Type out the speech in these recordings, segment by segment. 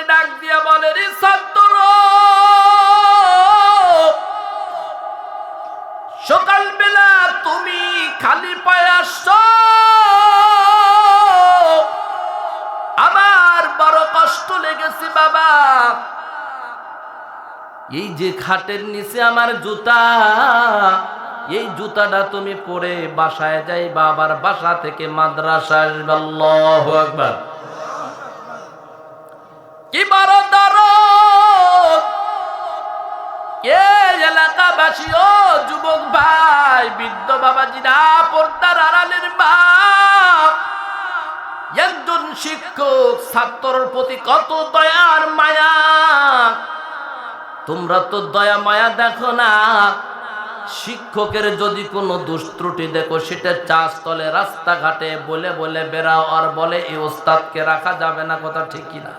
ডাক দিয়া বলে, রে ছাত্র, সকালবেলা তুমি খালি পায়ে আসছো, আমার বড় কষ্ট লেগেছে বাবা। এই যে খাটের নিচে আমার জুতা, এই জুতাটা তুমি পরে বাসায় যাইবা, আবার বাসা থেকে মাদ্রাসা আসবে। আল্লাহু আকবার। কি বড় দরদ! এই এলাকাবাসী, ও যুবক ভাই, বৃদ্ধ বাবাজিরা, পর্দার আড়ালের বাপ, একজন শিক্ষক ছাত্রের প্রতি কত দয়ার মায়া। তোমরা তো দয়া মায়া দেখো না। শিক্ষকের যদি কোনো দুষ্ত্রুটি দেখো, সেটা চাষতলে রাস্তাঘাটে বলে বলে বেরাও, আর বলে এই ওস্তাদকে রাখা যাবে না। কথা ঠিক কিনা?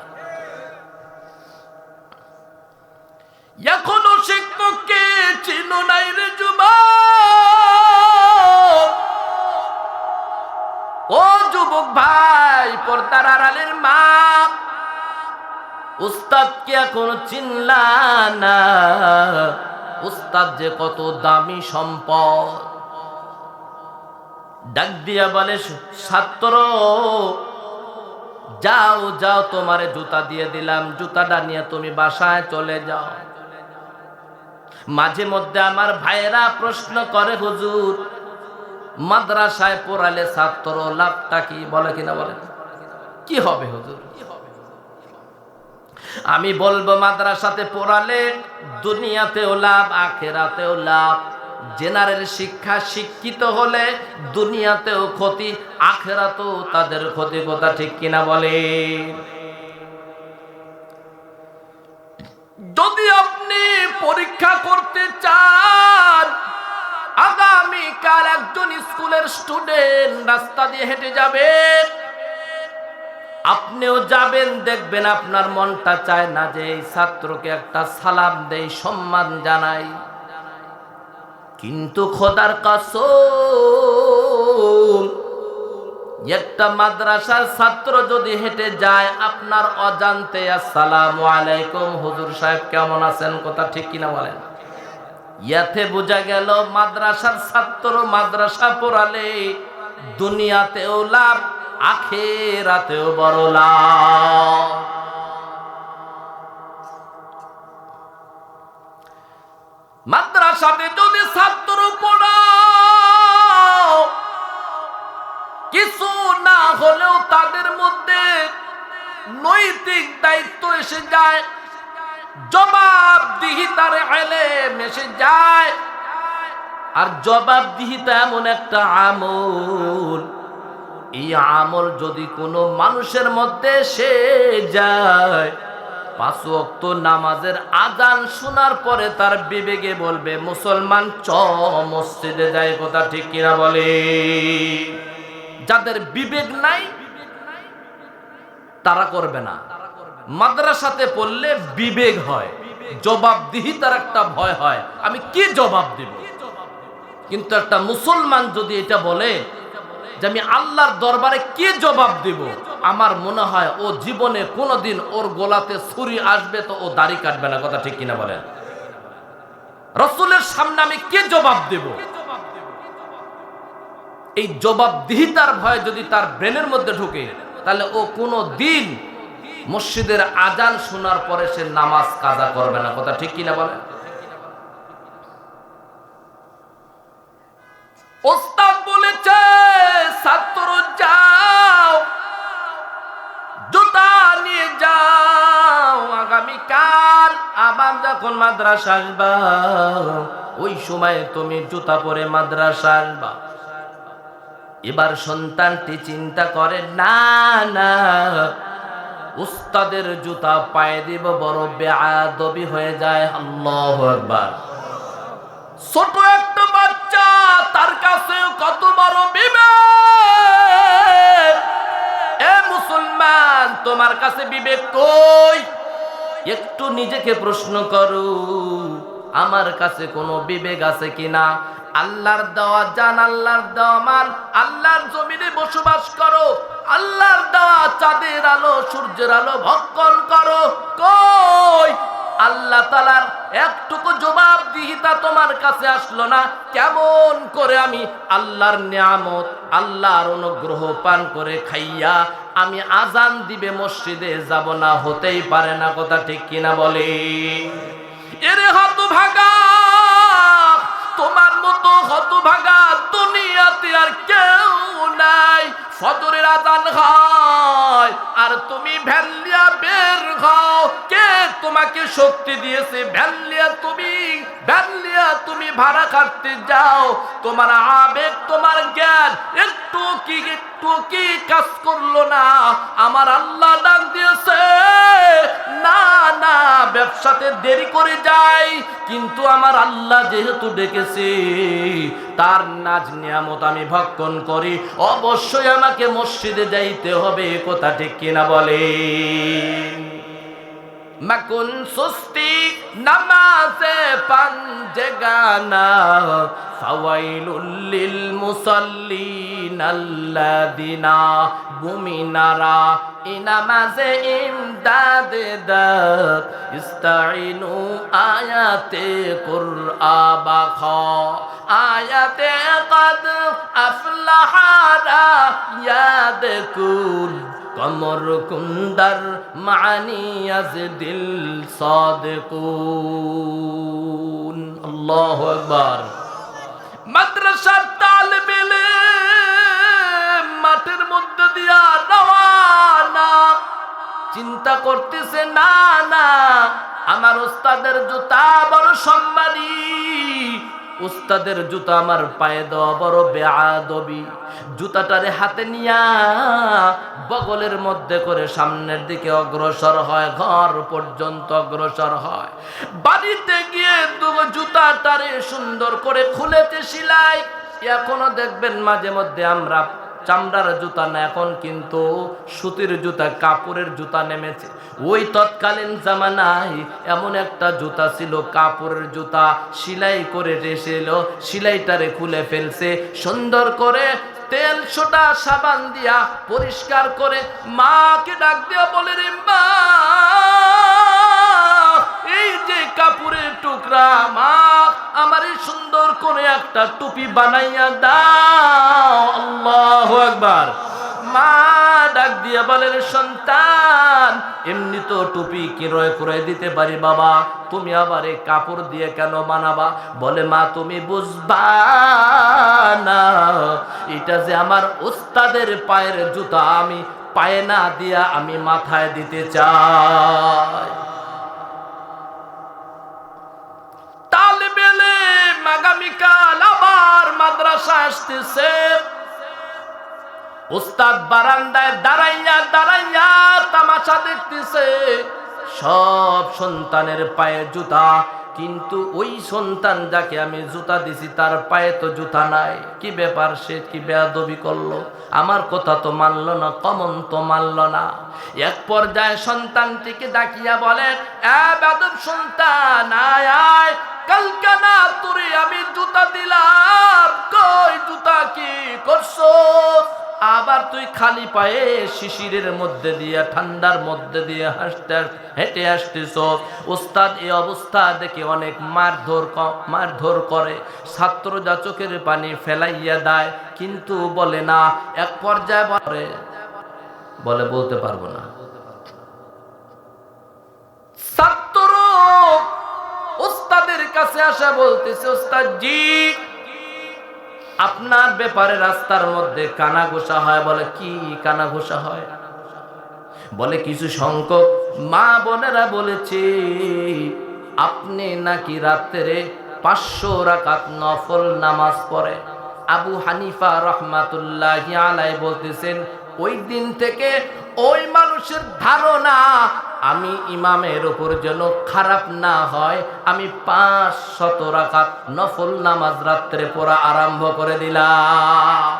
এখনো শিক্ষককে চিনো নাই রে যুবক। ও যুবক ভাই, পর্দার আড়ালের মা, উস্তাদকে এখনো চিনলা না? উস্তাদ যে কত দামি সম্পদ। ডাক দিয়া বলে, ছাত্র, যাও যাও, তোমারে জুতা দিয়ে দিলাম, জুতাটা নিয়ে তুমি বাসায় চলে যাও। মাঝে মধ্যে আমার ভাইয়েরা প্রশ্ন করে, হুজুর, মাদ্রাসায় পড়ালে ছাত্র লাভটা কি? বলে কিনা? বলে কি হবে হুজুর? আমি বলবো, মাদ্রাসাতে পড়ালে দুনিয়াতেও লাভ, আখিরাতেও লাভ। জেনারেল শিক্ষা শিক্ষিত হলে দুনিয়াতেও ক্ষতি, আখিরাতেও তাদের ক্ষতি। কথা ঠিক কিনা বলে? যদি আপনি পরীক্ষা করতে চান, আগামীকাল একজন স্কুলের স্টুডেন্ট রাস্তা দিয়ে হেঁটে যাবে, আপনিও যাবেন, দেখবেন আপনার মনটা চায় না যে এই ছাত্রকে একটা সালাম দেই, সম্মান জানাই। কিন্তু খোদার কসম, একটা মাদ্রাসার ছাত্র যদি হেঁটে যায়, আপনার অজান্তে আসসালামু আলাইকুম হুজুর সাহেব, কেমন আছেন? কথা ঠিক কিনা বলেন? ইয়াতে বোঝা গেল, মাদ্রাসার ছাত্র মাদ্রাসা পড়ালে দুনিয়াতেও লাভ, আখিরাতেও বড় লাভ। মাদ্রাসাতে যদি ছাত্র পড়াও, কিছু না হলেও তাদের মধ্যে নৈতিক দায়িত্ব এসে যায়, জবাবদিহিতার ইলম এসে যায়। আর জবাবদিহিতা এমন একটা আমল, এই আমল যদি কোনো মানুষের মধ্যে এসে যায়, 5 ওয়াক্ত নামাজের আযান শোনার পরে তার বিবেকে বলবে, মুসলমান চ মসজিদে যায়। কথা ঠিক কিনা বলে? যাদের বিবেক নাই তারা করবে না। মাদ্রাসাতে পড়লে বিবেক হয়, জবাবদিহিতার একটা ভয় হয়, আমি কি জবাব দেব। কিন্তু একটা মুসলমান যদি এটা বলে যে আমি আল্লাহর দরবারে কি জবাব দেব, আমার মনে হয় ও জীবনে কোনোদিন ওর গোলাতে ছুরি আসবে তো ও দাড়ি কাটবে না। কথা ঠিক কিনা বলেন? রাসূলের সামনে আমি কি জবাব দেব? এই জবাবদিহিতার ভয় যদি তার ব্রেনের মধ্যে ঢোকে, তাহলে ও কোনো দিন মসজিদের আযান শোনার পরে সে নামাজ কাজা করবে না। কথা ঠিক কিনা বলেন? ওস্তাদ বলেছে, ছাত্র যাও, জুতা নিয়ে যাও, আগামীকাল আবার যখন মাদ্রাসা আসবা, ওই সময় তুমি জুতা পরে মাদ্রাসা আসবা। এবার সন্তানটি চিন্তা করে, না না, উস্তাদের জুতা পায়ে দিব, বড় বেয়াদবি হয়ে যায়। আল্লাহু আকবার। ছোট একটা বাচ্চা, তার কাছে কত বড় বিবেক। এ মুসলমান, তোমার কাছে বিবেক কই? একটু নিজেকে প্রশ্ন করো, আমার কাছে কোনো বিবেক আছে কিনা? আল্লাহর দেওয়া জান, আল্লাহর দেওয়া মাল, আল্লাহর জমিনে বসবাস করো, আল্লাহর দেওয়া চাঁদের আলো সূর্যের আলো ভক্ষণ করো। কই আল্লাহ তাআলার একটুকু জবাবদিহিতা তোমার কাছে আসলো না? কেমন করে আমি আল্লাহর নিয়ামত, আল্লাহর অনুগ্রহ পান করে খাইয়া আমি আজান দিবে মসজিদে যাব না? হতেই পারে না। কথা ঠিক কিনা বলে? এরে হতভাগা, তোমার মতো হতভাগা দুনিয়াতে আর কেউ নাই। ফজরের আজান হয় আর তুমি ভ্যানলিয়া বের হও। কে তোমাকে শক্তি দিয়েছে? ভ্যানলিয়া তুমি ভাড়া কাটতে যাও। তোমার আবেগ, তোমার জ্ঞান একটু কি কাজ করলো না? আমার আল্লাহ ডাক দিয়েছে, না না ব্যবসাতে দেরি করে যাই, কিন্তু আমার আল্লাহ যেহেতু ডেকেছে, তার নাজ নিয়ামত আমি ভক্ষণ করি, অবশ্যই আমাকে মসজিদে যাইতে হবে। কথা ঠিক কিনা বলে? মাকুন সুস্তি নামাজে পাঞ্জেগানা ফাওয়াইলুল লিল মুসাল্লিন আল্লাযিনা বুমিনারা ইনামাজে ইমদাদে দাত ইস্তাইনু আয়াতে কুরআবা খা আয়াতে কদ আফলাহারা ইয়াদকুল কমর কুন্দার মানি আজ দিল সাদিকুন। আল্লাহু আকবার। মাদ্রাসার তালিবে ইলম মাঠের মধ্যে দিয়া রওয়ানা, চিন্তা করতেছে না না আমার উস্তাদের জুতা বড় সম্মানী, উস্তাদের জুতা আমার পায়ে দেওয়া বড় বেয়াদবি। জুতাটারে হাতে নিয়া বগলের মধ্যে করে সামনের দিকে অগ্রসর হয়, ঘর পর্যন্ত অগ্রসর হয়। বাড়িতে গিয়ে জুতাটারে সুন্দর করে খুলেতে সিলাই। এখনো দেখবেন মাঝে মধ্যে আমরা চামড়ার জুতা না, এখন কিন্তু সুতির জুতা, কাপড়ের জুতা নেমেছে। ওই তৎকালীন জামানায় এমন একটা জুতা ছিল, কাপড়ের জুতা, সিলাই করে এসেছিল, সিলাইটারে খুলে ফেলছে, সুন্দর করে তেল সোটা সাবান দিয়া পরিষ্কার করে মাকে ডাক দিয়া বলে, রে মা, এই যে কাপড়ের টুকরা, মা আমারে সুন্দর করে একটা টুপি বানাইয়া দাও। আল্লাহু আকবার। মা ডাক দিয়া বলে, সন্তান এমনি তো টুপি ক্রয় করে দিতে পারি বাবা, তুমি আবার এই কাপড় দিয়ে কেন বানাবা? বলে, মা তুমি বুঝবা না, এটা যে আমার উস্তাদের পায়ের জুতা, আমি পায়ে না দিয়া আমি মাথায় দিতে চাই। আগামীকাল আবার মাদ্রাসা আসতেছে, উস্তাদ বারান্দায় দাঁড়াইয়া দাঁড়াইয়া তামাশা দেখতেছে। সব সন্তানের পায়ে জুতা, কিন্তু ওই সন্তান যাকে আমি জুতা দিছি তার পায়ে তো জুতা নাই। কি ব্যাপার? সে কি বেয়াদবি করলো? আমার কথা তো মানলো না, কমন তো মানলো না। এক পর্যায়ে সন্তানটিকে ডাকিয়া বলেন, এ বেয়াদব সন্তান, আয় আয়, কালকে না তোরে আমি জুতা দিলাম, কই জুতা কি করছো? আবার তুই খালি পায়ে শিশিরের মধ্যে দিয়ে, ঠান্ডার মধ্যে দিয়ে হেঁটে আসতেছ। উস্তাদ এই অবস্থা দেখে অনেক মারধর করে, ছাত্র যা চোখের পানি ফেলাইয়া দেয়, কিন্তু বলে না। এক পর্যায়ে বলে বলতে পারবো না। ছাত্র উস্তাদের কাছে আসা বলতেছে, উস্তাদ জি, আপনার ব্যাপারে রাস্তার মধ্যে কানা ঘোষা হয়। বলে, কি কানা ঘোষা হয়? বলে, কিছু সংখ্যক মা বোনেরা বলেছে আপনি নাকি রাত্রে 500 রাকাত নফল নামাজ পড়ে। আবু হানিফা রহমাতুল্লাহি আলাইহি বলতেছেন, ওই দিন থেকে ওই মানুষের ধারণা আমি ইমামের উপর যেন খারাপ না হয়, আমি 500 রাকাত নফল নামাজ রাত্রে পড়া আরম্ভ করে দিলাম।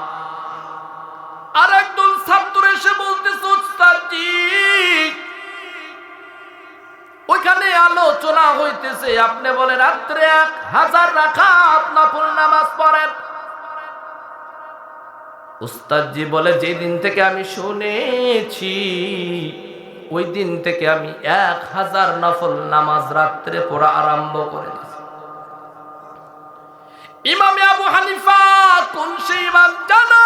আর একদল ছাত্র এসে বলতেছে, উস্তাদ জি, ওইখানে আলোচনা হইতেছে, আপনি বলে রাত্রে 1000 রাকাত নফল নামাজ পড়েন। উস্তাদজি বলে যেই দিন থেকে আমি শুনেছি ওই দিন থেকে আমি 1000 নফল নামাজ রাত্রে পড়া আরম্ভ করে দিয়েছি। ইমাম আবু হানিফা কোন সেই ইমাম জানো?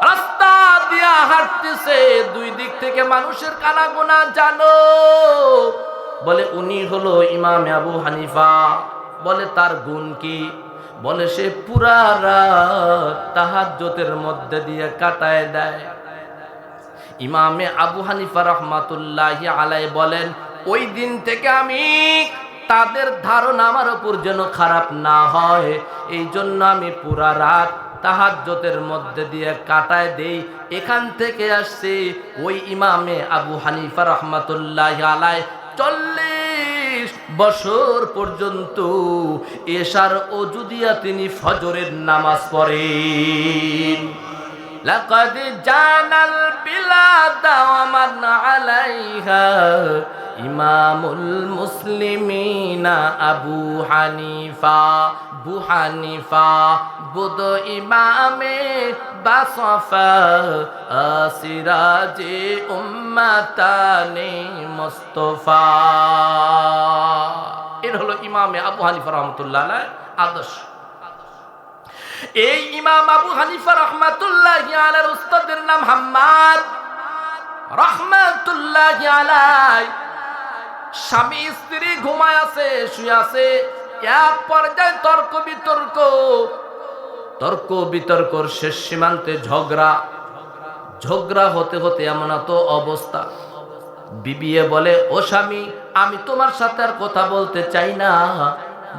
রাস্তা দিয়া হাঁটতেছে, দুই দিক থেকে মানুষের কানাগোনা জানো? বলে উনি হলো ইমাম আবু হানিফা। বলে তার গুণ কি? বলে সে পুরা রাত তাহাজ্জুদের মধ্যে দিয়ে কাটায় দেয়। ইমামে আবু হানিফা রহমাতুল্লাহি আলাইহি বলেন ওই দিন থেকে আমি তাদের ধারণা আমার উপর যেন খারাপ না হয়, এই জন্য আমি পুরা রাত তাহাজ্জুদের মধ্যে দিয়ে কাটায় দেই। এখান থেকে আসছে ওই ইমামে আবু হানিফা রহমাতুল্লাহি আলাইহি 40 বছর পর্যন্ত এশার ওযু দিয়া তিনি ফজরের নামাজ পড়েন। লাকাদ জানাল বিলাদা ওয়া মান আলাইহা ইমামুল মুসলিমিনা আবু হানিফা। আবু হানিফা বুদ ইমামে বাসফা সিরাজে উম্মাতানে মুস্তাফা। এর হলো ইমামে আবু হানিফা রহমাতুল্লাহ আলাইহি আদর্শ। এই ইমাম আবু হানিফা রহমাতুল্লাহি আলাইহির উস্তাদের নাম হাম্মাদ রহমাতুল্লাহি আলাইহি। স্বামী স্ত্রী ঘুমায় আছে, শুয়ে আছে, এক পর্যায়ে তর্ক বিতর্কর শেষ সীমান্তে ঝগড়া হতে হতে এমন তো অবস্থা, বিবিয়ে বলে ও স্বামী আমি তোমার সাথে আর কথা বলতে চাই না।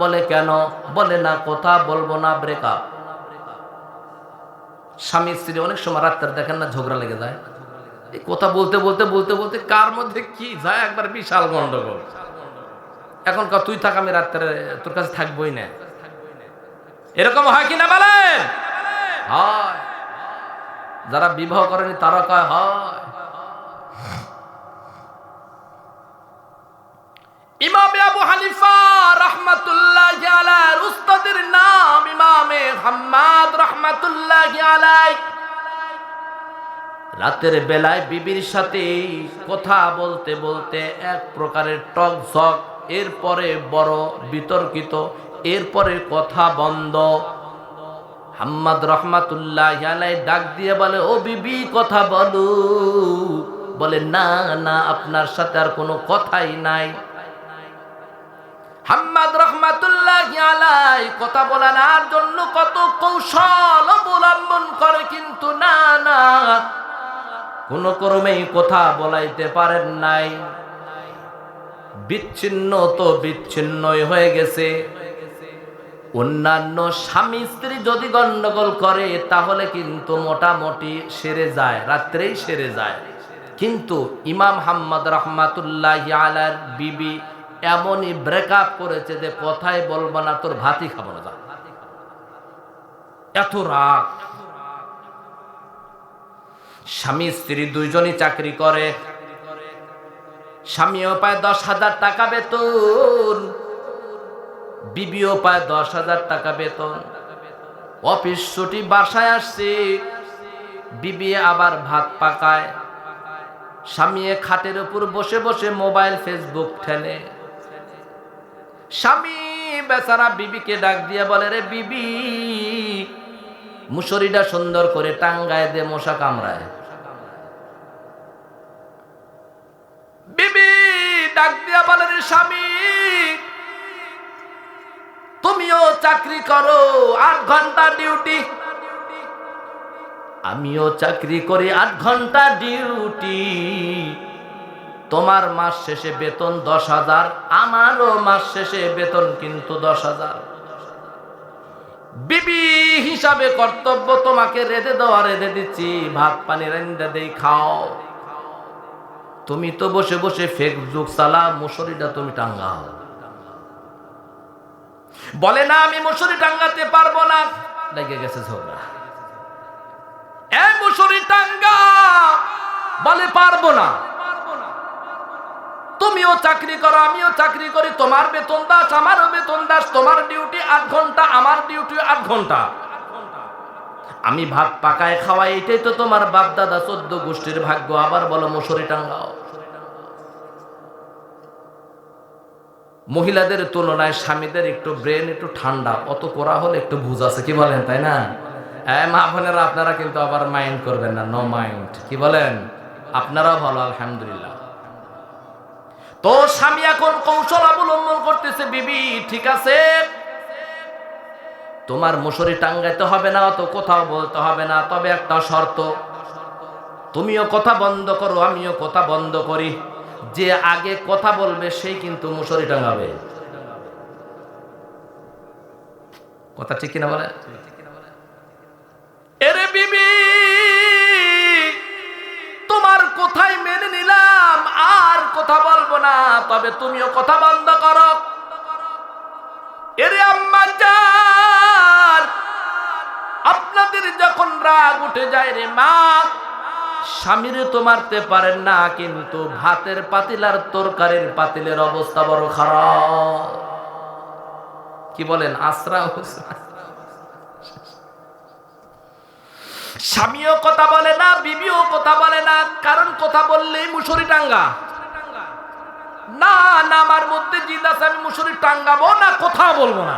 বলে কেন? বলে না কথা বলবো না, ব্রেকআপ। স্বামী স্ত্রী অনেক সময় রাত্রে দেখেন না ঝগড়া লেগে যায়, এই কথা বলতে বলতে বলতে বলতে কার মধ্যে কি যায় একবার বিশাল গন্ডগোল। এখন তুই থাক, আমি রাত্রে তোর কাছে থাকবোই না। এরকম হয় কিনা বলেন? হয়। যারা বিবাহ করেনি তারা কয় হয়। ইমামে আবু হানিফা রাহমাতুল্লাহি আলাইহির উস্তাদের নাম ইমামে হাম্মাদ রাহমাতুল্লাহি আলাইহি। রাতের বেলায় বিবির সাথে কথা বলতে বলতে এক প্রকারের টক ঝক, এরপরে বড় বিতর্কিত, এরপরে কথা বন্ধ। হাম্মাদ রহমাতুল্লাহি আলাইহি ডাক দিয়ে বলে ও বিবি কথা বলো। বলে না না আপনার সাথে আর কোনো কথাই নাই। হাম্মাদ রহমাতুল্লাহি আলাইহি কথা বলার জন্য কত কৌশল অবলম্বন করে, কিন্তু না না কোন ক্রমেই কথা বলাইতে পারেন নাই। বিচ্ছিন্ন তো বিচ্ছিন্নই হয়ে গেছে। অন্যান্য স্বামী স্ত্রী যদি গন্ডগোল করে তাহলে কিন্তু মোটামুটি সেরে যায়, রাত্রেই সেরে যায়। কিন্তু ইমাম হাম্মাদ রহমাতুল্লাহি আলাইহির বিবি এমনই ব্রেকআপ করেছে যে কথাই বলবো না, তোর ভাতই খাবো না, এত রাগ। স্বামী স্ত্রী দুইজনই চাকরি করে, স্বামীও পায় 10,000 টাকা বেতন, বিবিও পায় 10,000 টাকা বেতন। অফিস ছুটি বাসায় আসছে, বিবি আবার ভাত পাকায়, স্বামী খাটের উপর বসে বসে মোবাইল ফেসবুক ঠেলে। স্বামী বেচারা বিবিকে ডাক দিয়ে বলে রে বিবি মুসরিটা সুন্দর করে টাঙ্গায় দে, মশা কামড়ায়। বিবি ডাক দিয়া বলে রে স্বামী তুমিও চাকরি করো, 8 ঘন্টা ডিউটি, আমিও চাকরি করি 8 ঘন্টা ডিউটি। তোমার মাস শেষে বেতন 10,000, আমারও মাস শেষে বেতন কিন্তু 10,000। বিবি হিসাবে কর্তব্য তোমাকে রেঁধে দেওয়া, রেঁধে দিচ্ছি, ভাত পানি রেঁধে দেই, খাও। তুমি তো বসে বসে ফেসবুক চালা, মুসরিটা তুমি টাঙ্গাও। বলে না আমি মুসরি টাঙ্গাতে পারবো না, লেগে গেছে ঝগড়া। মুসরি টাঙ্গা, বলে পারবো না। তুমিও চাকরি করো, আমিও চাকরি করি, তোমার বেতন দাস, আমারও বেতন দাস, তোমার ডিউটি 8 ঘন্টা, আমার ডিউটি 8 ঘন্টা, আমি ভাত পাকায় খাওয়াই, এটাই তো তোমার বাপ দাদা 14 গোষ্ঠীর ভাগ্য। আবার বলো মশারি টাঙ্গাও। মহিলাদের তুলনায় স্বামীদের একটু ব্রেন একটু ঠান্ডা, অত করা হলে একটু বুঝ আছে, কি বলেন, তাই না? মা বোনেরা আপনারা কিন্তু আবার মাইন্ড করবেন না, নো মাইন্ড, কি বলেন? আপনারাও ভালো, আলহামদুলিল্লাহ। তো স্বামী এখন কৌশল অবলম্বন করতেছে, বিবি ঠিক আছে, তোমার মশারি টাঙ্গাইতে হবে না, অত কোথাও বলতে হবে না, তবে একটা শর্ত, তুমিও কথা বন্ধ করো, আমিও কথা বন্ধ করি, যে আগে কথা বলবে সেই কিন্তু মশারি টাঙ্গাবে। কথা ঠিক কিনা বলে? এরে বিবি, তোমার কথাই মেনে নিলাম, আর কথা বলবো না, তবে তুমিও কথা বন্ধ করো। এরে আম্মা জান, আপনাদের যখন রাগ উঠে যায় রে মা, স্বামীরে তো মারতে পারেন না, কিন্তু ভাতের পাতিল আর তরকারির পাতিলের অবস্থা বড় খারাপ। কি বলেন? আশ্রা স্বামীও কথা বলে না, বিবিও কথা বলে না, কারণ কথা বললেই মশারি টাঙ্গা। না না, আমার মধ্যে জিদ আছে, আমি মশারি টাঙ্গাবো না, কথা বলবো না।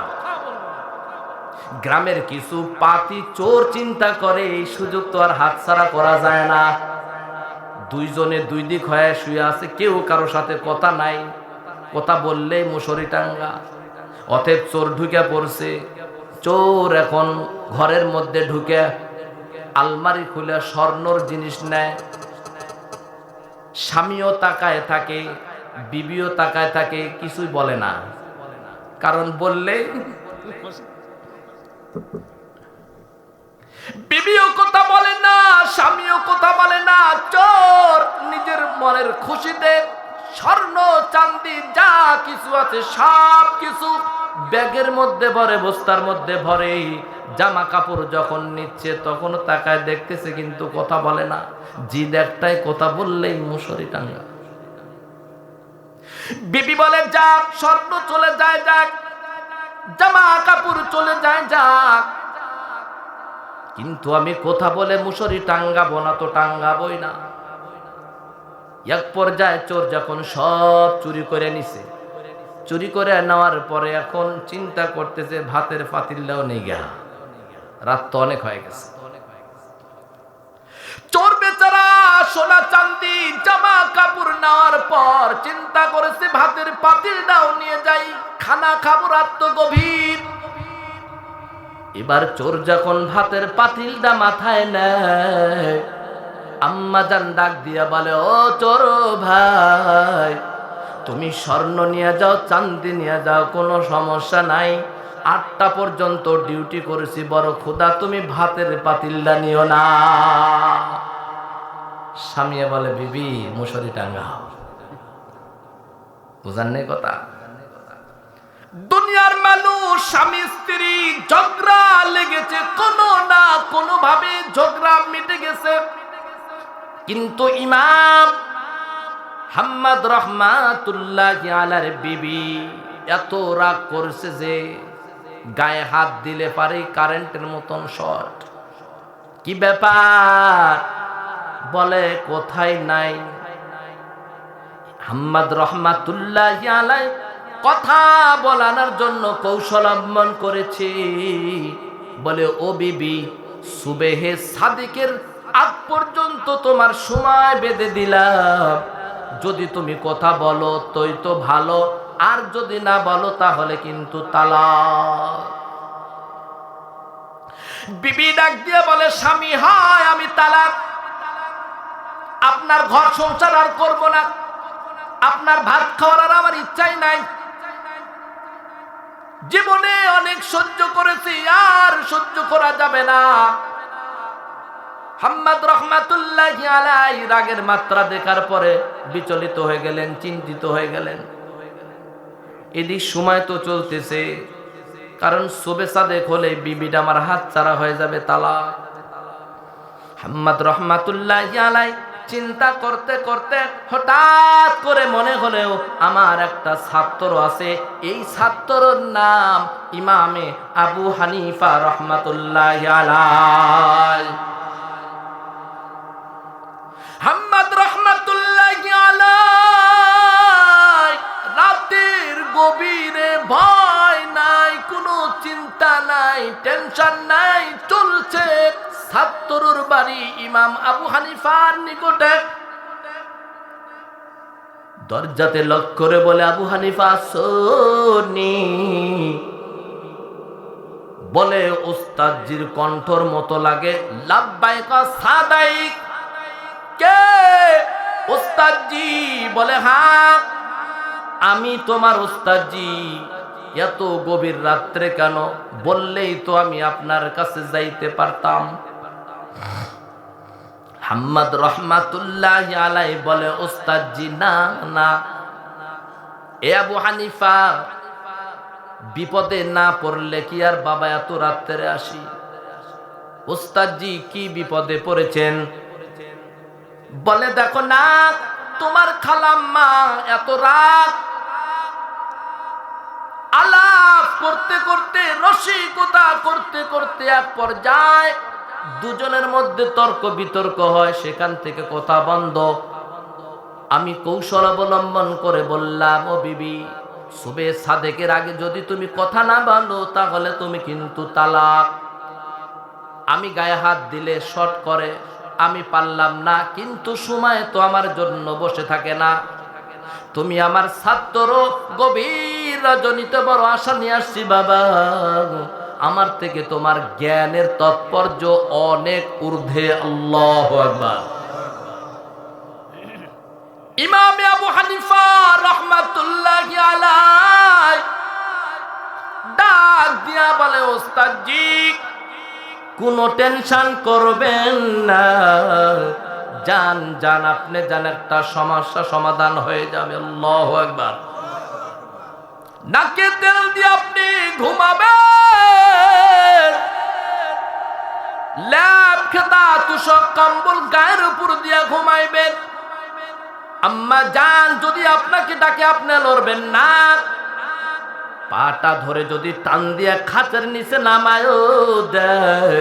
গ্রামের কিছু পাতি চোর চিন্তা করে এই সুযোগ তো আর হাতছাড়া করা যায় না। দুইজনে দুই দিক হয়ে শুয়ে আছে, কেউ কারো সাথে কথা নাই, কথা বললেই মশারি টাঙ্গা। অতএব চোর ঢুকে পড়ছে। চোর এখন ঘরের মধ্যে ঢুকে আলমারি খুলে স্বর্ণর জিনিস নেয়। স্বামীও তাকায় থাকে, বিবিও তাকায় থাকে, কিছুই বলে না, কারণ বললে বিবিও কথা বলে না, স্বামীও কথা বলে না। চোর নিজের মনের খুশিতে স্বর্ণ চাঁদি যা কিছু আছে সব কিছু ব্যাগের মধ্যে ভরে, বস্তার মধ্যে ভরে। জামা কাপড় যখন নিচ্ছে তখন তাকায় দেখতেছে, কিন্তু কথা বলে না। জিদ একটাই, কথা বললেই মশারি টাঙ্গা। বিবি বলে যাক, স্বর্ণ চলে যায় যাক, জামা কাপড় চলে যায় যাক, কিন্তু আমি কথা বলে মশারি টাঙ্গাবো না, তো টাঙ্গাবই না। এক পর্যায়ে চোর যখন সব চুরি করে নিছে, চুরি করে নেওয়ার পরে এখন চিন্তা করতেছে ভাতের পাতিলটাও নেই গা, রাত তো অনেক হয়ে গেছে। চোর বেচারা সোনা চাঁদি জামা কাপড় নেওয়ার পর চিন্তা করেছে ভাতের পাতিলটাও নিয়ে যাই, খানা খাবো, রাত তো গভীর। এবার চোর যখন ভাতের পাতিলটা মাথায় নেয়, আম্মা জান ডাক দিয়া বলে, ও চোর ভাই, তুমি স্বর্ণ নিয়ে যাও, চাঁদি নিয়ে যাও, কোনো সমস্যা নাই, 8টা পর্যন্ত ডিউটি করেছি, বড় ক্ষুধা, তুমি ভাতের পাতিলটা নিও না। স্বামী বলে, বিবি মশারি টাঙ্গাও। বুঝার নেই কথা? দুনিয়ার মানুষ স্বামী স্ত্রী ঝগড়া লেগেছে, কোনো না কোনো ভাবে ঝগড়া মিটে গেছে, কিন্তু ইমাম হাম্মাদ রহমাতুল্লাহি আলাইহির বিবি এত রাগ করছে যে গায়ে হাত দিলে পারে কারেন্টের মতন শর্ট। কি ব্যাপার? বলে কোথায় নাই। হাম্মাদ রহমাতুল্লাহি আলাইহি কথা বলানোর জন্য কৌশল অবলম্বন করেছে। বলে, ও বিবি, সুবেহে সাদিকের আগ পর্যন্ত তোমার সময় বেঁধে দিলাম, যদি তুমি কথা বলো তোই তো ভালো, আর যদি না বলো তাহলে কিন্তু তালাক। বিবি ডাক দিয়ে বলে, স্বামী হয় আমি তালাক, আপনার ঘর সংসার আর করব না, আপনার ভাত খাওয়ার আর আমার ইচ্ছাই নাই, জীবনে অনেক সহ্য করেছি, আর সহ্য করা যাবে না। হাম্মাদ রহমাতুল্লাহি আলাইহি রাগের মাত্রা দেখার পরে বিচলিত হয়ে গেলেন, চিন্তিত হয়ে গেলেন। এদিক সময় তো চলতেছে, কারণ শোবে সাদেক হলে বিবিটা আমার হাত ছাড়া হয়ে যাবে, তালাক। হাম্মাদ রহমাতুল্লাহি আলাইহি চিন্তা করতে করতে হঠাৎ করে মনে হলেও আমার একটা ছাত্র আছে, এই ছাত্রর নাম ইমামে আবু হানিফা রাহমাতুল্লাহি আলাইহি। হাম্মাদ রাহমাতুল্লাহি আলাইহি রাতের গভীরে ভয় নাই, কোনো চিন্তা নাই, টেনশন নাই, চলছে ছাত্রর বাড়ি ইমাম আবু হানিফার নিকটে। দরজাতে লক করে বলে, আবু হানিফা আসনি। বলে উস্তাদজির কণ্ঠর মতো লাগে, লাব্বাইকা সাদাইক। কে? উস্তাদজি। বলে হ্যাঁ আমি তোমার উস্তাদজি। এত গভীর রাত্রে কেন? বললেই তো আমি আপনার কাছে যাইতে পারতাম। হাম্মাদ রাহমাতুল্লাহি আলাইহি বলে, উস্তাদজি না না, এ আবু হানিফা, বিপদে না পড়লে কি আর বাবা এত রাত্রে আসি? উস্তাদজি কি বিপদে পড়েছেন? বলে দেখো না, তোমার খালাম্মা এত রাত আলাপ করতে করতে, রসিকতা করতে করতে এক পর্যায়ে দুজনের মধ্যে তর্ক বিতর্ক হয়, সেখান থেকে কথা বন্ধ। আমি কৌশল অবলম্বন করে বললাম, ও বিবি, সুবে সাদেকের আগে যদি তুমি কথা না বলো তাহলে তুমি কিন্তু তালাক। আমি গায়ে হাত দিলে শর্ট করে, আমি পারলাম না, কিন্তু সময় তো আমার জন্য বসে থাকে না। তুমি আমার ছাত্র, গভীর রজনীতে বড় আশা নিয়ে আসছি বাবা, আমার থেকে তোমার জ্ঞানের তাৎপর্য অনেক ঊর্ধ্বে। আল্লাহু আকবার। ইমাম আবু হানিফা রাহমাতুল্লাহি আলাইহি ডাক দিয়া বলে, ওস্তাদজি কোনো টেনশন করবেন না, যান যান, আপনি যান, একটা সমস্যা সমাধান হয়ে যাবে। আল্লাহু আকবার। নাকে তেল দিয়ে আপনি ঘুমাবেন, ল্যাপ খেতা তুষক কম্বল গায়ের উপর দিয়ে ঘুমাইবেন। আম্মা জান যদি আপনাকে ডাকে আপনি লড়বেন না, পাটা ধরে যদি টান দিয়ে খাঁচের নিচে নামায়ও দেয়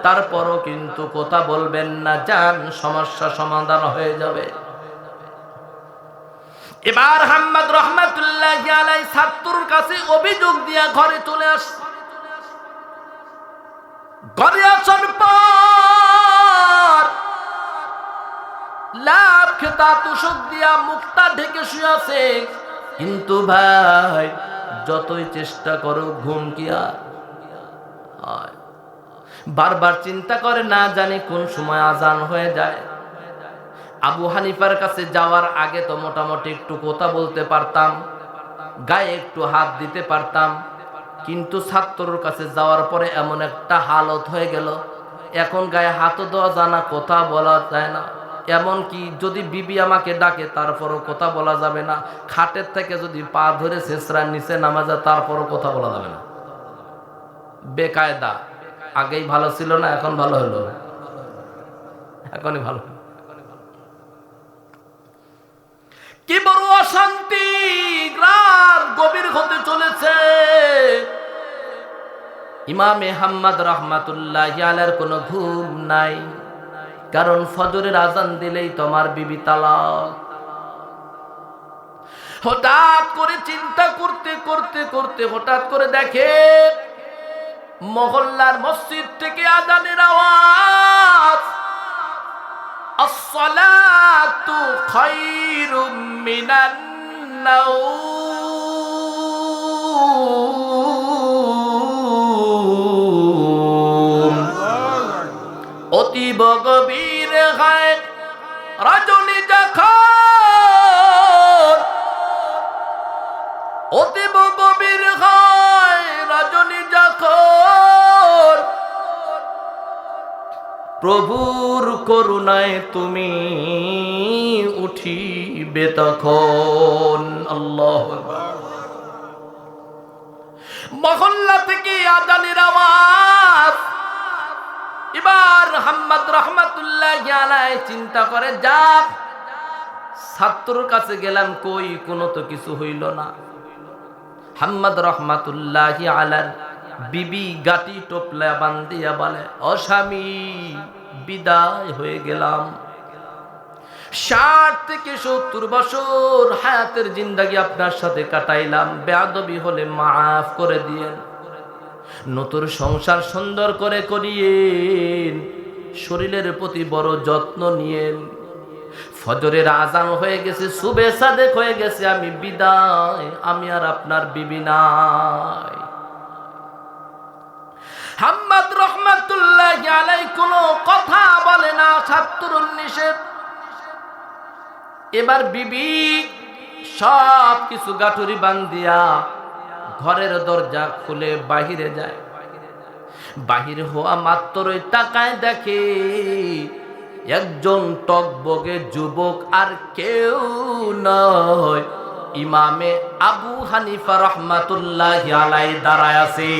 তারপরও কিন্তু কথা বলবেন না, যান, সমস্যা সমাধান হয়ে যাবে। এবার হাম্মাদ রাহমাতুল্লাহি আলাইহি ছাত্রর কাছে অভিযোগ দিয়া ঘরে চলে আসে। ঘরে আসার পর লাভ খেতা তুষক দিয়া মুখটা ঢেকে শুয়ে আছে, কিন্তু ভাই যতই চেষ্টা করো ঘুম কি আর হয়? বারবার চিন্তা করে, না জানি কোন সময় আজান হয়ে যায়। আবু হানিফার কাছে যাওয়ার আগে তো মোটামুটি একটু কথা বলতে পারতাম, গায়ে একটু হাত দিতে পারতাম, কিন্তু ছাত্রর কাছে যাওয়ার পরে এমন একটা হালত হয়ে গেল, এখন গায়ে হাতও দেওয়া যায় না, কথা বলা যায় না। এমন কি যদি বিবি আমাকে ডাকে তারপরও কথা বলা যাবে না, খাটের থেকে যদি পা ধরে শেষরার নিচে নামা যায় তারপরও কথা বলা যাবে না। বেকায়দা। আগেই ভালো ছিল না, এখন ভালো হলো, এখনই ভালো। কি বড় অশান্তি, রাত গভীর হতে চলেছে। ইমামে হাম্মাদ রাহমাতুল্লাহি আলাইহির কোনো ঘুম নাই, কারণ ফজরের আজান দিলেই তোমার বিবি তালাক। হঠাৎ করে চিন্তা করতে করতে করতে হঠাৎ করে দেখে মহল্লার মসজিদ থেকে আজানের আওয়াজ, আসসালাতু খায়রুম মিনান নাওম। অতীব গভীর হয় রজনী যখন, অতীব গভীর হয় রজনী যখন, প্রভুর করুণায় তুমি উঠিবে তখন। আল্লাহু আকবার। মহল্লা থেকে আজানের আওয়াজ, এবার হাম্মাদ রহমাতুল্লাহি আলাইহি চিন্তা করে, যাক ছাত্রর কাছে গেলাম, কই কোনো তো কিছু হইল না। হাম্মাদ রহমাতুল্লাহি আলার বিবি গাটি টোপলা বান্ধিয়া বলে, ও স্বামী, বিদায় হয়ে গেলাম। 60 থেকে 70 বছর হায়াতের জিন্দেগি আপনার সাথে কাটাইলাম, বেয়াদবি হলে মাফ করে দিয়েন, নতুন সংসার সুন্দর করে করিয়েন, শরীরের প্রতি বড় যত্ন নিয়েন। ফজরের আজান হয়ে গেছে, সুবে সাদেক হয়ে গেছে, আমি বিদায়, আমি আর আপনার বিবি নাই। হাম্মাদ রহমাতুল্লাহি আলাইহি কোনো কথা বলে না, 70-19। এবার বিবি সব কিছু গাঠুরি বান্ধিয়া ঘরের দরজা খুলে বাহিরে যায়। বাহির হওয়া মাত্রই তাকায় দেখে একজন টকবগে যুবক, আর কেউ নয়, ইমামে আবু হানিফা রহমাতুল্লাহি আলাইহি দাঁড়ায় আছে।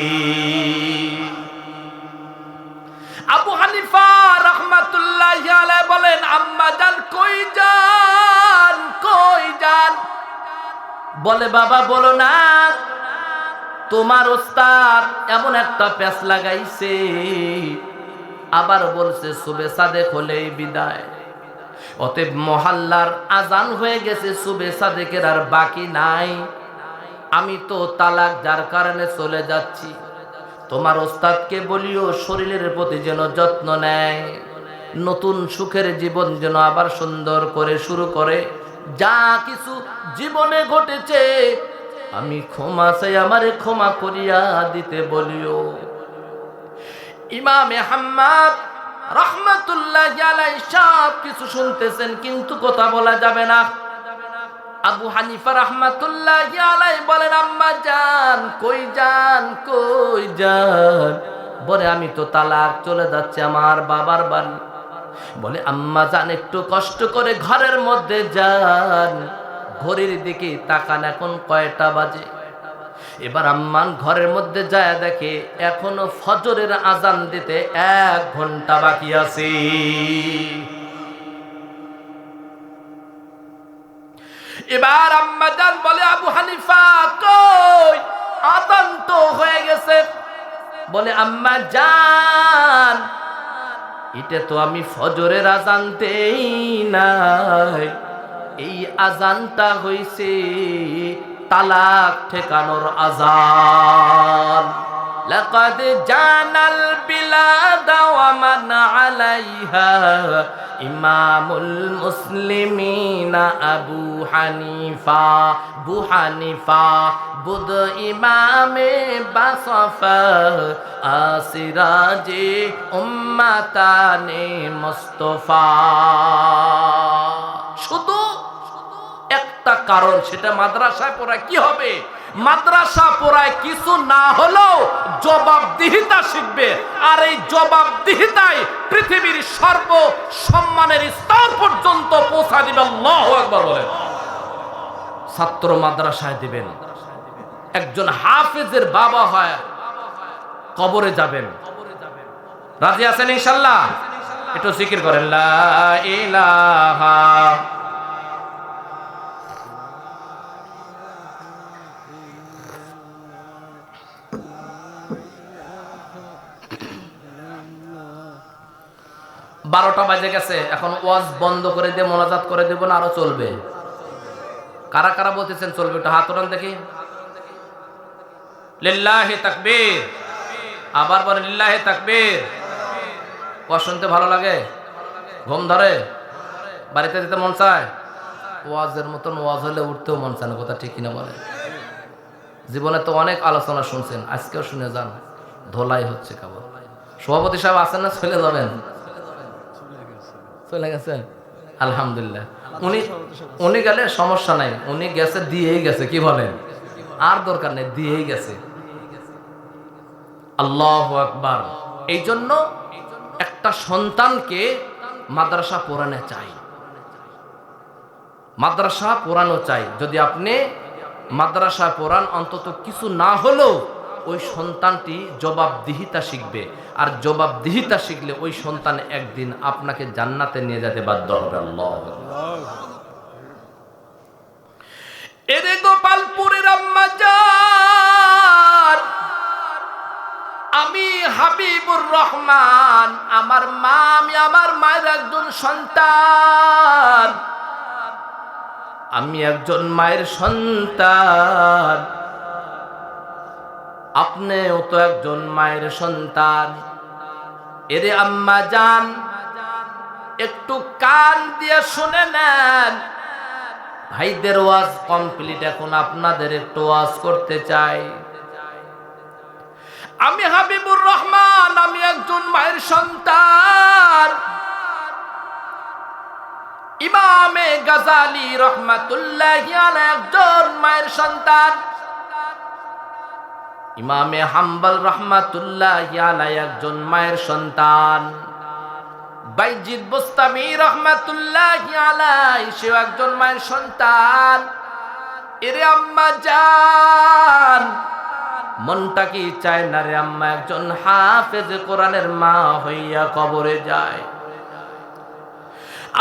আবু হানিফা রহমাতুল্লাহি আলাইহি বলেন, আম্মা জান কই যান, কই যান? বলে, বাবা বলো না, তোমার ওস্তাদ এমন একটা প্যাঁচ লাগাইছে, আবার বলছে সুবে সাদেক হলেই বিদায়। অতএব মহল্লার আজান হয়ে গেছে, সুবে সাদেকের আর বাকি নাই, আমি তো তালাক যার কারণে চলে যাচ্ছি। তোমার ওস্তাদকে বলিও শরীরের প্রতি যেন যত্ন নেয়, নতুন সুখের জীবন যেন আবার সুন্দর করে শুরু করে। যা কিছু জীবনে ঘটেছে আমি ক্ষমা চাই, আমারে ক্ষমা করিয়া দিতে বলিও। ইমামে হাম্মাদ রহমাতুল্লাহি আলাইহি সব কিছু শুনতেছেন, কিন্তু কথা বলা যাবে না। আবু হানিফা রহমাতুল্লাহি আলাইহি বলেন, আম্মা জান কই যান, কই যান? বলে, আমি তো তালাক চলে যাচ্ছি আমার বাবার বাড়ি। বলে, আম্মা জান একটু কষ্ট করে ঘরের মধ্যে যান, ঘড়ির দিকে তাকান, এখন কয়টা বাজে। এবার আম্মান ঘরের মধ্যে যায় দেখে এখনো ফজরের আজান দিতে 1 ঘন্টা বাকি আছে। এবার আম্মা জান বলে, আবু হানিফা কই, আজান তো হয়ে গেছে। বলে, আম্মা জান এটা তো আমি ফজরের আজান দেই নাই, এই আজানটা হইছে তালাক ঠেকানোর আজান। লাকাদ জানাল বিলাদা ওয়া মান আলাইহা ইমামুল মুসলিমিনা আবু হানিফা। আবু হানিফা বুদ ইমামে বাসফা আসিরাজে উম্মাতানে মুস্তাফা। শুধু একটা কারণ, সেটা মাদ্রাসায় পড়ায় কি হবে? মাদ্রাসা পড়ায় কিছু না হলেও জবাবদিহিতা শিখবে, আর এই জবাবদিহিতায় পৃথিবীর সর্ব সম্মানের স্তর পর্যন্ত পৌঁছা দিবে। আল্লাহু আকবার বলেন। ছাত্র মাদ্রাসায় দিবেন, একজন হাফেজের বাবা হয় কবরে যাবেন। রাজি আছেন ইনশাআল্লাহ? একটু জিকির করেন, লা ইলাহা। বারোটা বাজে গেছে, এখন ওয়াজ বন্ধ করে দিয়ে মোনাজাত করে দেব না, আরো চলবে? কারা কারা বলতেছেন চলবে? একটু হাত উঠান দেখি। লিল্লাহি তাকবীর। আবার বলেন লিল্লাহি তাকবীর। ওয়াজ শুনতে ভালো লাগে? ঘুম ধরে? বাড়িতে যেতে মন চায়? ওয়াজের মতন ওয়াজ হলে উঠতেও মন চায় না, কথা ঠিক কিনা বলে? জীবনে তো অনেক আলোচনা শুনছেন, আজকেও শুনে যান, ধোলাই হচ্ছে কেবল। সভাপতি সাহেব আছেন না? চলে যাবেন? চলে গেছে, আলহামদুলিল্লাহ। উনি গেলে সমস্যা নাই, উনি গেছে, দিয়েই গেছে, কি বলেন? আর দরকার নেই, দিয়েই গেছে। আল্লাহু আকবার। এই জন্য একটা সন্তানকে মাদ্রাসা পড়ানো চাই, মাদ্রাসা পড়ানো চাই। যদি আপনি মাদ্রাসা পড়ান, অন্তত কিছু না হলেও ওই সন্তানটি জবাবদিহিতা শিখবে, আর জবাবদিহিতা শিখলে ওই সন্তান একদিন আপনাকে জান্নাতে নিয়ে যেতে বাধ্য হবে। আল্লাহ এরে গোপালপুরের আম্মা জান, আমি হাবিবুর রহমান, আমার মা, আমি আমার মায়ের একজন সন্তান, আমি একজন মায়ের সন্তান, আপনিও তো একজন মায়ের সন্তান। এরে আম্মা জান, একটু কান দিয়ে শুনে নেন। ভাইদের ওয়াজ কমপ্লিট, এখন আপনাদের একটু ওয়াজ করতে চাই। আমি হাবিবুর রহমান, আমি একজন মায়ের সন্তান। ইমামে গাজালি রহমাতুল্লাহি আলাইহি একজন মায়ের সন্তান। ইমামে হাম্বল রহমাতুল্লাহি আলাইহি একজন মায়ের সন্তান। বাইজিদ বুস্তামি রহমাতুল্লাহি আলাইহি সেও একজন মায়ের সন্তান। এরে আম্মা জান, মনটা কি চায় না রে আম্মা একজন হাফেজ কোরআনের মা হইয়া কবরে যায়?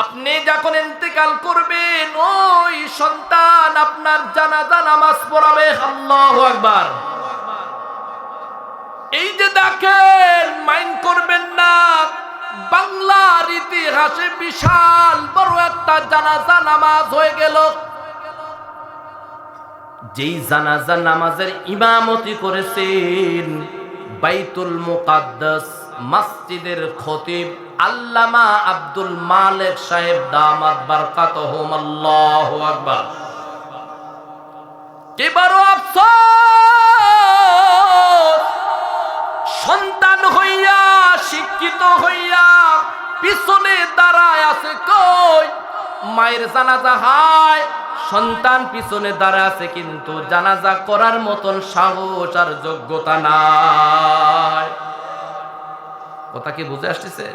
আপনি যখন ইন্তেকাল করবেন, ওই সন্তান আপনার জানাজা নামাজ পড়াবে। আল্লাহু আকবার। এই যে দেখেন, মাইন্ড করবেন না, বাংলার ইতিহাসে বিশাল বড় একটা জানাজা নামাজ হয়ে গেল। যেই জানাজা নামাজের ইমামতি করেছেন বাইতুল মুকাদ্দাস মসজিদের খতিব আল্লামা আব্দুল মালিক সাহেব দামাত বারকাতুহুম। আল্লাহু আকবার। কি বড় আফসোস, সন্তান হইয়া, শিক্ষিত হইয়া পিছনে দাঁড়ায় আছে কই? মায়ের জানাজা হয়, সন্তান পিছনে দাঁড়ায় আছে, কিন্তু জানাজা করার মতন সাহস আর যোগ্যতা নাই। কথা কি বুঝে আসতেছে?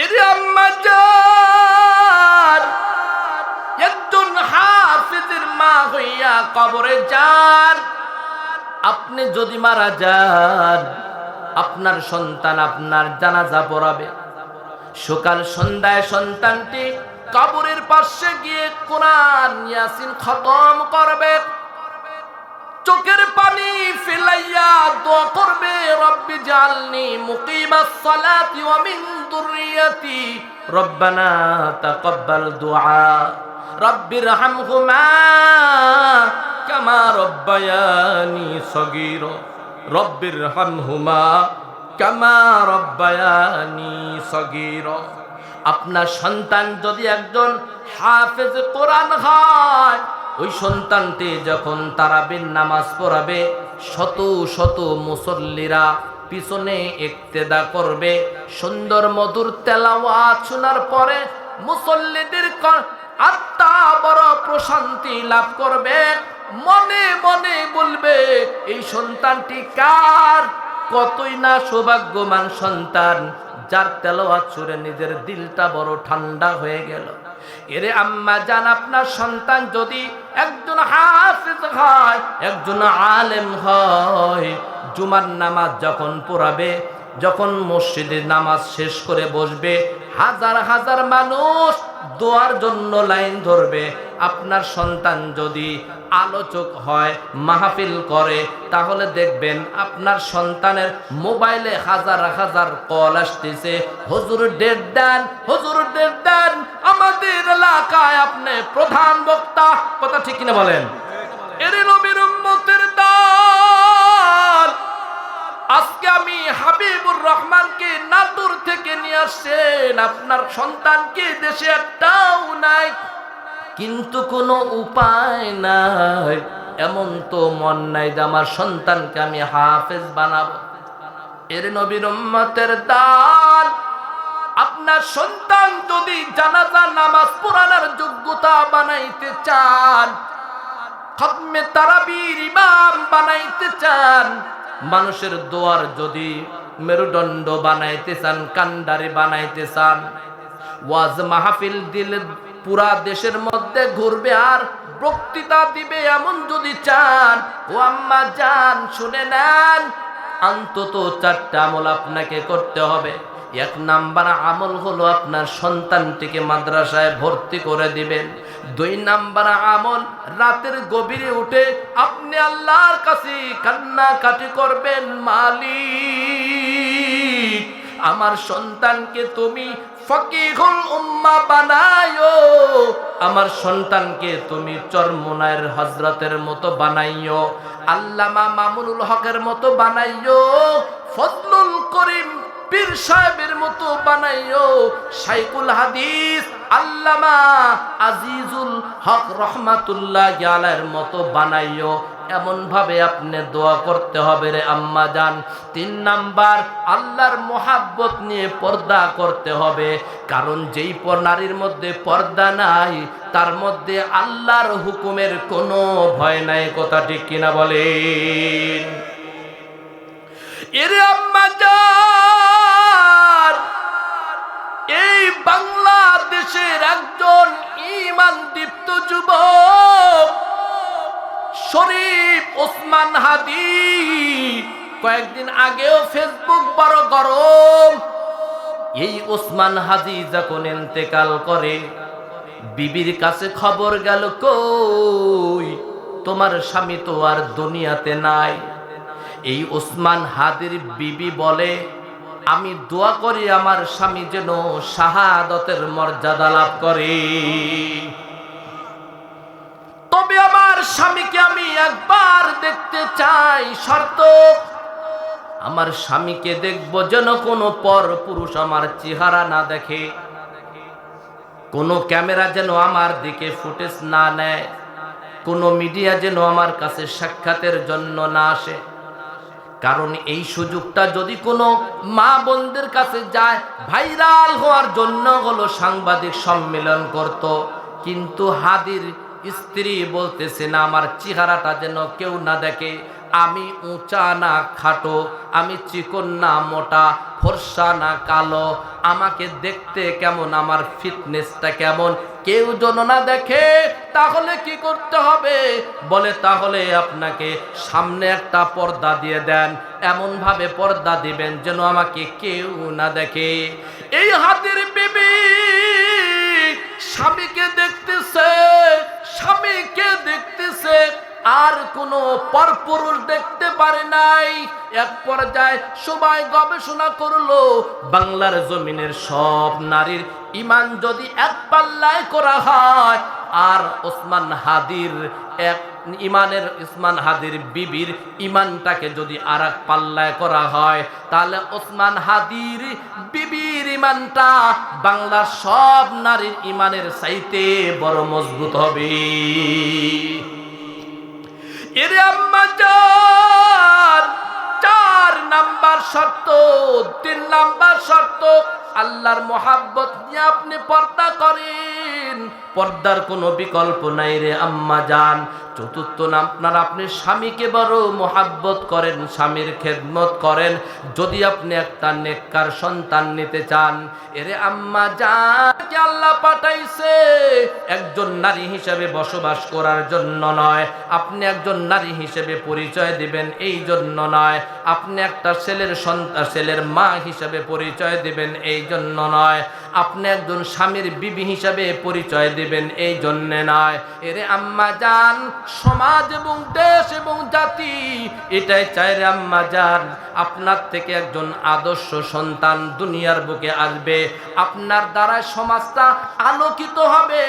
এরে আম্মা জান, একজন হাফেজের মা হইয়া কবরে যান। আপনি যদি মারা যান, আপনার সন্তান আপনার জানাজা পড়াবে। সকাল সন্ধ্যায় সন্তানটি কবরের পাশে গিয়ে কোরআন ইয়াসিন খতম করবে, চোখের পানি ফেলাইয়া দোয়া করবে, রব্বি জালনি মুকিমাস সালাতি ওয়া মিন যুররিয়াতি রব্বানা তাকাব্বাল দুআ রব্বিরহামহুমা কামা রব্বায়ানি সগীরা রব্বিরহামহুমা কামা রব্বায়ানি সগীরা। আপনার সন্তান যদি একজন হাফেজ কোরআন হয়, ওই সন্তানটি যখন তারাবির নামাজ পড়াবে, শত শত মুসল্লিরা পিছনে ইক্তেদা করবে। সুন্দর মধুর তেলাওয়াত শোনার পরে মুসল্লিদের আত্মা বড় প্রশান্তি লাভ করবে, মনে মনে বলবে এই সন্তানটি কার? কতই না সৌভাগ্যবান সন্তান, যার তেলাওয়াত শুনে নিজের দিলটা বড় ঠান্ডা হয়ে গেল। এরে আম্মা জান, আপনার সন্তান যদি একজন হাফেজ হয়, একজন আলেম হয়, জুমার নামাজ যখন পড়াবে, যখন মসজিদে নামাজ শেষ করে বসবে, হাজার হাজার মানুষ দোয়ার জন্য লাইন ধরবে। আপনার সন্তান যদি আলোচক হয়, মাহফিল করে, তাহলে দেখবেন আপনার সন্তানের মোবাইলে হাজার হাজার কল আসতেছে, হুজুর ডেট দেন, হুজুর ডেট দেন, আমাদের এলাকায় আপনি প্রধান বক্তা। কথা ঠিক কিনা বলেন? এরে নবীর উম্মতের দল, আজকে আমি হাবিবুর রহমানকে নাটোর থেকে নিয়ে আসছেন, আপনার সন্তানকে দেশে একটাও নাই, কিন্তু কোনো উপায় নাই। এমন তো মন নাই যে আমার সন্তানকে আমি হাফেজ বানাবো। এর নবীর উম্মতের দল, আপনার সন্তান যদি জানাজা নামাজ পড়ানোর যোগ্যতা বানাইতে চান, খতমে তারাবির ইমাম বানাইতে চান, মানুষের দোয়ার যদি মেরুদণ্ড বানাইতে চান, কান্ডারি বানাইতে চান, ওয়াজ মাহফিল দিলে পুরা দেশের মধ্যে ঘুরবে আর বক্তৃতা দিবে এমন যদি চান, ও আম্মা জান শুনে নেন, অন্তত 4টা আমল আপনাকে করতে হবে। 1 নাম্বার আমল হলো আপনার সন্তানটিকে মাদ্রাসায় ভর্তি করে দিবেন। 2 নাম্বার আমল, রাতের গভীরে উঠে আপনি আল্লাহর কাছে কান্নাকাটি করবেন, মালিক আমার সন্তানকে তুমি ফকিহুল উম্মাহ বানায়ো, আমার সন্তানকে তুমি চরমোনায়ের হযরতের মতো বানাইও, আল্লামা মামুনুল হকের মতো বানাইও, ফজলুল করিম পীর সাহেবের মতো বানাইও, শাইখুল হাদিস আল্লামা আজিজুল হক রহমাতুল্লাহি আলাইহির মতো বানাইও। এমন ভাবে আপনি দোয়া করতে হবে রে আম্মা জান। 3 নাম্বার, আল্লাহর মোহাব্বত নিয়ে পর্দা করতে হবে, কারণ যেই নারীর মধ্যে পর্দা নাই তার মধ্যে আল্লাহর হুকুমের কোনো ভয় নাই। কথা ঠিক কিনা বলেন? এরে আম্মা জান, এই বাংলাদেশের একজন ঈমান দীপ্ত যুবক শরীফ ওসমান হাদি, কয়েকদিন আগেও ফেসবুক বড় গরম। এই ওসমান হাদি যখন ইন্তেকাল করে, বিবির কাছে খবর গেল, কই তোমার স্বামী তো আর দুনিয়াতে নাই। এই ওসমান হাদির বিবি বলে, আমি দোয়া করি আমার স্বামী যেন শাহাদাতের মর্যাদা লাভ করে, তবে আমার স্বামীকে আমি একবার দেখতে চাই। শর্ত, আমার স্বামীকে দেখব যেন কোনো পর পুরুষ আমার চেহারা না দেখে, কোনো ক্যামেরা যেন আমার দিকে ফুটেজ না নেয়, কোনো মিডিয়া যেন আমার কাছে সাক্ষাতের জন্য না আসে। কারণ এই সুযোগটা যদি কোনো মা বোনদের কাছে যায়, ভাইরাল হওয়ার জন্য হলো সাংবাদিক সম্মেলন করত, কিন্তু হাদির স্ত্রী বলতেছে না, আমার চেহারাটা যেন কেউ না দেখে, আমি উঁচা না খাটো, আমি চিকন না মোটা, ফর্সা না কালো, আমাকে দেখতে কেমন, আমার ফিটনেসটা কেমন, কেউ যেন না দেখে। তাহলে কি করতে হবে? বলে, তাহলে আপনাকে সামনে একটা পর্দা দিয়ে দেন, এমন ভাবে পর্দা দিবেন যেন আমাকে কেউ না দেখে। এই হাদির বিবি স্বামীকে দেখতেছে, স্বামীকে দেখতেছে, আর কোনো পরপুরুষ দেখতে পারে নাই। এক পর্যায়ে সবাই গবেষণা করলো, বাংলার জমিনের সব নারীর ঈমান যদি এক পাল্লায় করা হয়, আর ওসমান হাদির ওসমান হাদির বিবির ঈমানটাকে যদি আর এক পাল্লায় করা হয়, তাহলে ওসমান হাদির বিবির ঈমানটা বাংলার সব নারীর ঈমানের চাইতে বড় মজবুত হবে। এরে আম্মা জান, 4 নাম্বার শর্ত, 3 নাম্বার শর্ত, আল্লাহর মোহাব্বত নিয়ে আপনি পর্দা করেন, পর্দার কোনো বিকল্প নাই রে আম্মা জান। 4র্থ নাম্বার, আপনি স্বামীকে বড় মোহাব্বত করেন, স্বামীর খেদমত করেন, যদি আপনি একটা নেককার সন্তান নিতে চান। এরে আম্মা জান, আল্লাহ পাঠাইছে একজন নারী হিসেবে বসবাস করার জন্য নয়, আপনি একজন নারী হিসেবে পরিচয় দিবেন এই জন্য নয়, আপনি একটা ছেলের মা হিসেবে পরিচয় দিবেন এই জন্য নয়, আপনি একজন স্বামীর বিবি হিসেবে পরিচয় দিবেন এই জন্য নয়। এরে আম্মা জান, সমাজ এবং দেশ এবং জাতি এটাই চায় রে আম্মা জান, আপনার থেকে একজন আদর্শ সন্তান দুনিয়ার বুকে আসবে, আপনার দ্বারা সমাজটা আলোকিত হবে।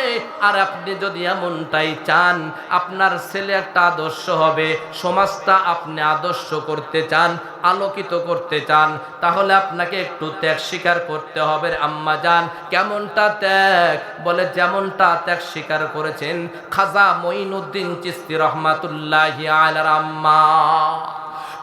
আর আপনি যদি এমনটাই চান, আপনার ছেলে একটা আদর্শ হবে, সমাজটা আপনি আদর্শ করতে চান, আলোকিত করতে চান, তাহলে আপনাকে একটু ত্যাগ স্বীকার করতে হবে আম্মা জান। কেমনটা ত্যাগ? বলে, যেমনটা ত্যাগ স্বীকার করেছেন খাজা মঈনুদ্দিন চিশতি রহমাতুল্লাহি আলাইহি আম্মা।